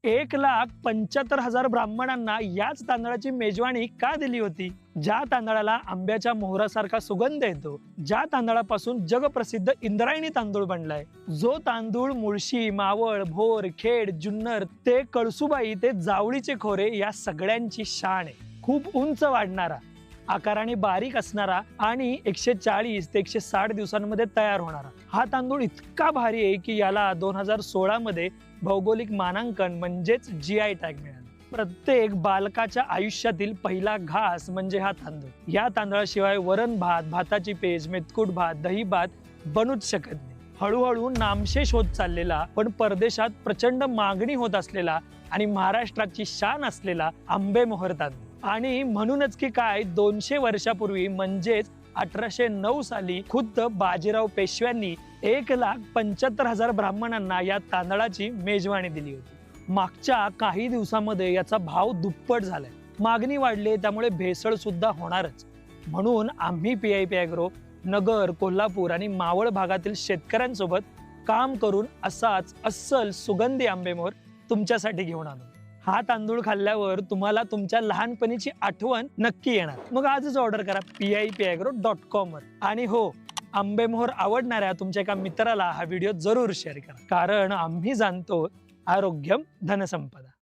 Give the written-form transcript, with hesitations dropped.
1,75,000 ब्राह्मणांना याच तांदळाची मेजवानी का दिली होती? ज्या तांदळाला आंब्याच्या मोहरासारखा सुगंध येतो, ज्या तांदळापासून जगप्रसिद्ध इंद्रायणी तांदूळ बनलाय, जो तांदूळ मुळशी, मावळ, भोर, खेड, जुन्नर ते कळसुबाई ते जावळीचे खोरे या सगळ्यांची शान आहे. खूप उंच वाढणारा, आकाराने बारीक असणारा आणि 140 ते 160 दिवसांमध्ये तयार होणारा हा तांदूळ इतका भारी आहे की याला 2016 मध्ये भौगोलिक मानांकन म्हणजेच GI टॅग मिळाला. प्रत्येक बालकाच्या आयुष्यातील पहिला घास म्हणजे हा तांदूळ. या तांदळाशिवाय वरण भात, भाताची पेज, मेथकूट भात, दही भात बनूच शकत नाही. हळूहळू नामशेष होत चाललेला पण परदेशात प्रचंड मागणी होत असलेला आणि महाराष्ट्राची शान असलेला आंबेमोहोर तांदूळ. आणि म्हणूनच की काय 200 वर्षापूर्वी म्हणजेच 1809 साली खुद्द बाजीराव पेशव्यांनी 1,75,000 ब्राह्मणांना या तांदळाची मेजवानी दिली होती. मागच्या काही दिवसामध्ये याचा भाव दुप्पट झालाय. मागणी वाढली त्यामुळे भेसळ सुद्धा होणारच. म्हणून आम्ही PIP ॲग्रो नगर, कोल्हापूर आणि मावळ भागातील शेतकऱ्यांसोबत काम करून असाच अस्सल सुगंधी आंबेमोहोर तुमच्यासाठी घेऊन आलो. हा तांदूळ खाल्ल्यावर तुम्हाला तुमच्या लहानपणीची आठवण नक्की येणार. मग आजच ऑर्डर करा PIPagro.com वर. आणि हो, आंबेमोहोर आवडणाऱ्या तुमच्या एका मित्राला हा व्हिडिओ जरूर शेअर करा, कारण आम्ही जाणतो आरोग्यम धनसंपदा.